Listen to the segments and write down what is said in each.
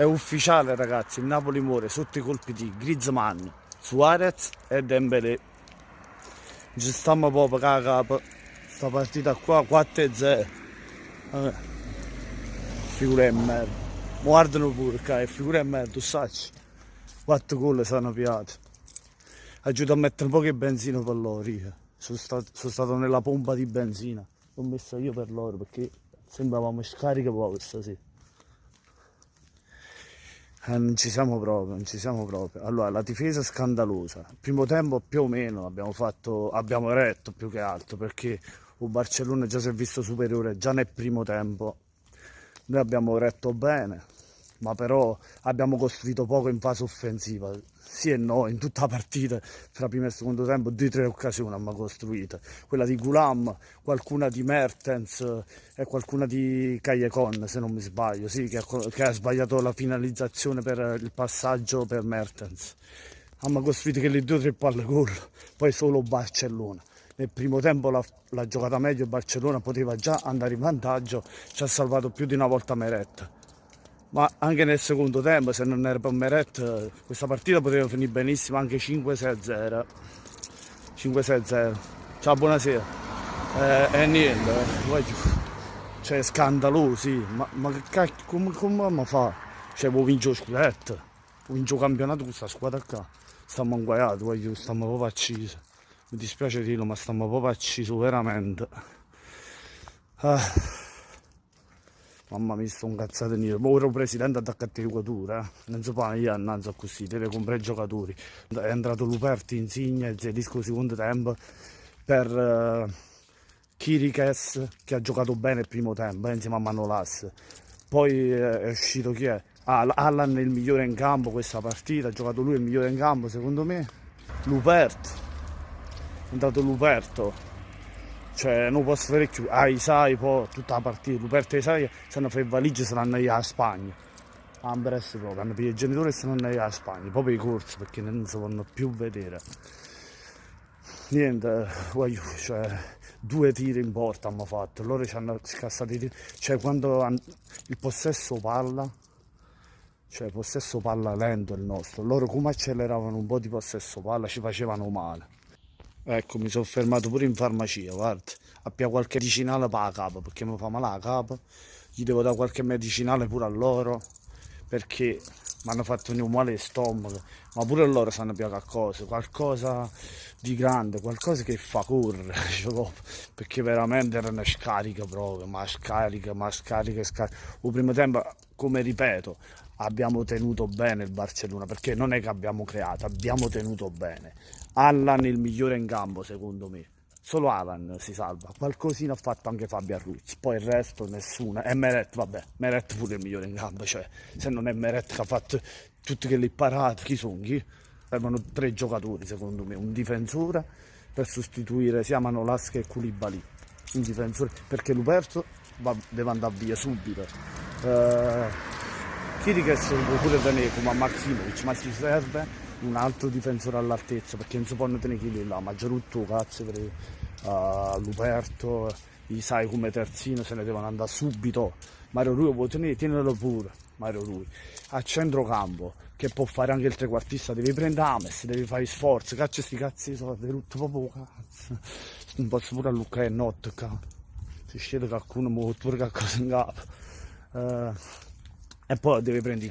È ufficiale ragazzi, il Napoli muore sotto i colpi di Griezmann, Suarez e Dembélé. Ci stiamo proprio capo. Sta partita qua 4-0. Vabbè, figura di merda. Guardano pure, è figura di merda, tu sai. 4 gol sono piati. Aiuto a mettere un po' di benzina per loro. Io. Sono stato nella pompa di benzina. L'ho messa io per loro perché sembravamo scariche proprio stasera. Non ci siamo proprio, non ci siamo proprio. Allora, la difesa è scandalosa. Il primo tempo più o meno abbiamo retto più che altro perché il Barcellona già si è visto superiore già nel primo tempo. Noi abbiamo retto bene, ma però abbiamo costruito poco in fase offensiva. Sì e no, in tutta la partita, fra primo e secondo tempo, 2 o 3 occasioni abbiamo costruito. Quella di Gulam, qualcuna di Mertens e qualcuna di Callecon, se non mi sbaglio, sì, che ha sbagliato la finalizzazione per il passaggio per Mertens. Abbiamo costruito che le 2 o 3 palle gol, poi solo Barcellona. Nel primo tempo la giocata meglio Barcellona poteva già andare in vantaggio, ci ha salvato più di una volta Meret. Ma anche nel secondo tempo, se non era per Meret, questa partita poteva finire benissimo anche 5-6-0. 5-6-0. Ciao, buonasera. E niente, cioè scandaloso, sì. Ma che cacchio, come mi fa? Cioè, vuoi vincere lo scudetto? Vuoi vincere il campionato con questa squadra qua? Stiamo inguaiati, stiamo proprio accisi. Mi dispiace dirlo, ma stiamo proprio accisi veramente. Mamma mia, sto incazzato nero. Ora il presidente ha attaccato le giocatori, non si può io annanzi così, deve comprare i giocatori. È entrato Luperti, Insigne e Zedisco secondo tempo per Chiriches che ha giocato bene il primo tempo insieme a Manolas. Poi è uscito chi è? Allan è il migliore in campo questa partita, ha giocato lui il migliore in campo secondo me. Luperti, è entrato Luperto. Cioè non posso fare più, Isai poi tutta la partita, Luperto e Isai se hanno fatto valigie se l'hanno a Spagna. Ambres proprio, hanno pigliato i genitori e se non andati a Spagna, proprio i corsi perché non si possono più vedere. Niente, cioè 2 tiri in porta hanno fatto, loro ci hanno scassato i tiri, cioè quando il possesso palla, cioè possesso palla lento il nostro, loro come acceleravano un po' di possesso palla ci facevano male. Ecco, mi sono fermato pure in farmacia, guarda, abbia qualche medicinale per la capa, perché mi fa male la capa, gli devo dare qualche medicinale pure a loro, perché mi hanno fatto venire un male di stomaco, ma pure loro sanno più qualcosa di grande, qualcosa che fa correre, perché veramente era una scarica proprio, ma scarica. Il primo tempo, come ripeto, abbiamo tenuto bene il Barcellona, perché non è che abbiamo creato, abbiamo tenuto bene. Allan il migliore in campo secondo me, solo Allan si salva, qualcosina ha fatto anche Fabio Arruzzi, poi il resto nessuno, e Meret vabbè, Meret pure il migliore in campo, cioè se non è Meret che ha fatto tutte quelle parate, chi sono? Servono 3 giocatori secondo me, un difensore per sostituire sia Manolas che Koulibaly, un difensore perché Luperto deve andare via subito. Chiriches può pure tenere come a Maximovic, ma ci serve un altro difensore all'altezza perché non si possono tenere chi là, ma già tutto cazzo per Luperto, sai come terzino se ne devono andare subito. Mario Rui vuoi tenere, tenelo pure Mario Rui a centrocampo che può fare anche il trequartista, devi prendere Ames, devi fare sforzi, caccia sti cazzi soldi, tutto proprio cazzo, non posso pure a Luca e notte si scende qualcuno muove pure qualcosa in capo. E poi devi prendere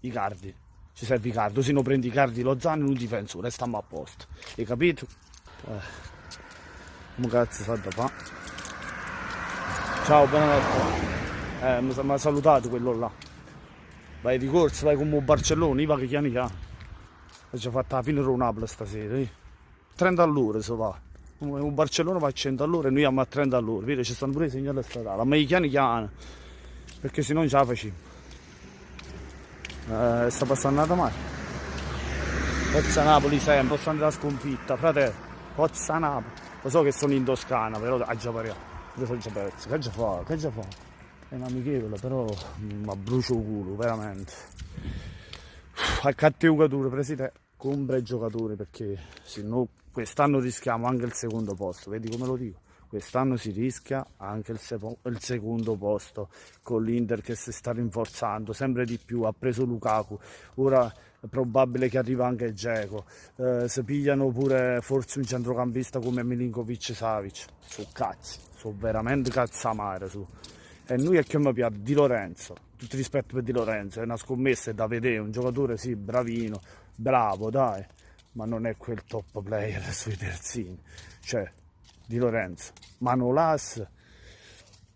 i cardi, ci serve i cardi, se non prendi i cardi lo Zan in un difensore e stiamo a posto, hai capito? Come cazzo fa da fa? Ciao, buonanotte. Mi ha salutato quello là. Vai di corsa, vai come un Barcellona, io va che chiani ha. E ci ha fatto la fine con Napoli stasera, 30 all'ora si va. Un Barcellona va a 100 all'ora e noi andiamo a 30 all'ora, vedi ci stanno pure i segnali stradali, ma i chiani, perché se no non ce la facciamo. Sta passando nada mai. Forza Napoli sempre, posso andare a sconfitta, frate. Forza Napoli. Lo so che sono in Toscana, però ha già pariato. Io sono già perso. Che già fa? È un amichevole, però mi brucio il culo, veramente. A cattive giocatori, presidente, compra i giocatori perché se no quest'anno rischiamo anche il secondo posto, vedi come lo dico? quest'anno si rischia anche il secondo posto con l'Inter che si sta rinforzando sempre di più, ha preso Lukaku, ora è probabile che arriva anche Dzeko, si pigliano pure forse un centrocampista come Milinkovic-Savic, su cazzi, sono veramente cazzamare su. E noi a chi mi piace? Di Lorenzo, tutto rispetto per Di Lorenzo, è una scommessa, è da vedere, un giocatore sì, bravino, bravo dai, ma non è quel top player sui terzini, cioè Di Lorenzo. Manolas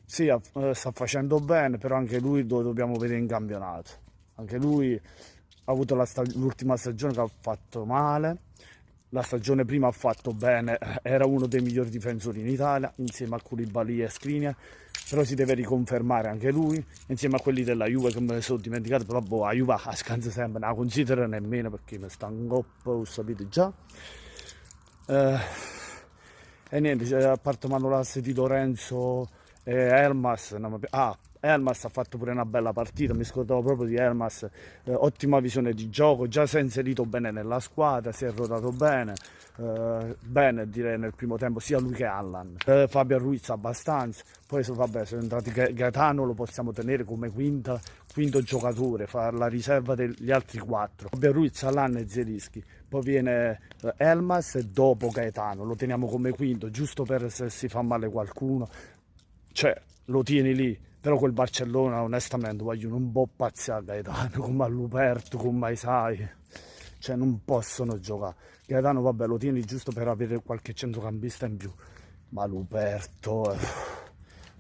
sì, sta facendo bene, però anche lui lo dobbiamo vedere in campionato, anche lui ha avuto l'ultima stagione che ha fatto male, la stagione prima ha fatto bene, era uno dei migliori difensori in Italia, insieme a Koulibaly e Skriniar, però si deve riconfermare anche lui, insieme a quelli della Juve che me ne sono dimenticato, però boh, la Juve a scansa sempre, non la considero nemmeno perché mi sta in coppa, lo sapete già. E niente, cioè, a parte Manolas di Lorenzo e Elmas, Elmas ha fatto pure una bella partita, mi scordavo proprio di Elmas, ottima visione di gioco, già si è inserito bene nella squadra, si è rotato bene, bene direi nel primo tempo, sia lui che Allan. Fabio Ruiz abbastanza, poi vabbè, sono entrati Gaetano, lo possiamo tenere come quinto giocatore, fa la riserva degli altri quattro. Fabio Ruiz, Allan e Zielinski, poi viene Elmas e dopo Gaetano, lo teniamo come quinto, giusto per se si fa male qualcuno, cioè lo tieni lì. Però quel Barcellona onestamente vogliono un po' pazziare Gaetano, come a Luperto, come ai Sai, cioè non possono giocare. Gaetano vabbè lo tieni giusto per avere qualche centrocampista in più, ma Luperto,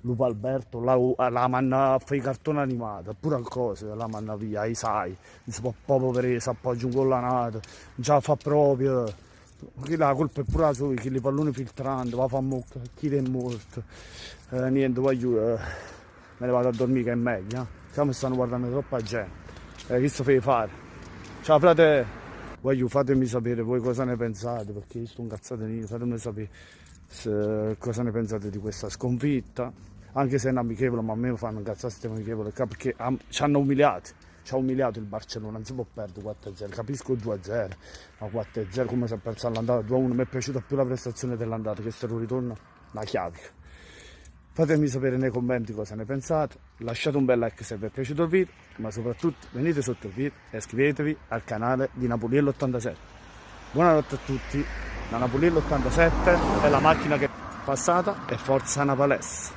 Lupo Alberto la manna a fare i cartoni animati, pure a cose la manna via, ai Sai, non si può proprio vedere, si appoggia un collanato, già fa proprio, chi la colpa è pure la sua, chi li palloni filtrando, va a fare mucca, chi è morto, niente, voglio... me ne vado a dormire che è meglio, se mi stanno guardando troppa gente, che sto fai fare? Ciao frate, voglio fatemi sapere voi cosa ne pensate, perché io sto incazzato in fatemi sapere cosa ne pensate di questa sconfitta, anche se è un amichevole, ma a me fanno incazzare queste amichevole perché ci hanno umiliati. Ci ha umiliato il Barcellona, non si può perdere 4-0, capisco 2-0, ma 4-0 come si è perso all'andata, 2-1, mi è piaciuta più la prestazione dell'andata, che sto ritorno la chiavica. Fatemi sapere nei commenti cosa ne pensate, lasciate un bel like se vi è piaciuto il video, ma soprattutto venite sotto il video e iscrivetevi al canale di Napoliello87. Buonanotte a tutti, da Napoliello87 è la macchina che è passata e forza Napaless.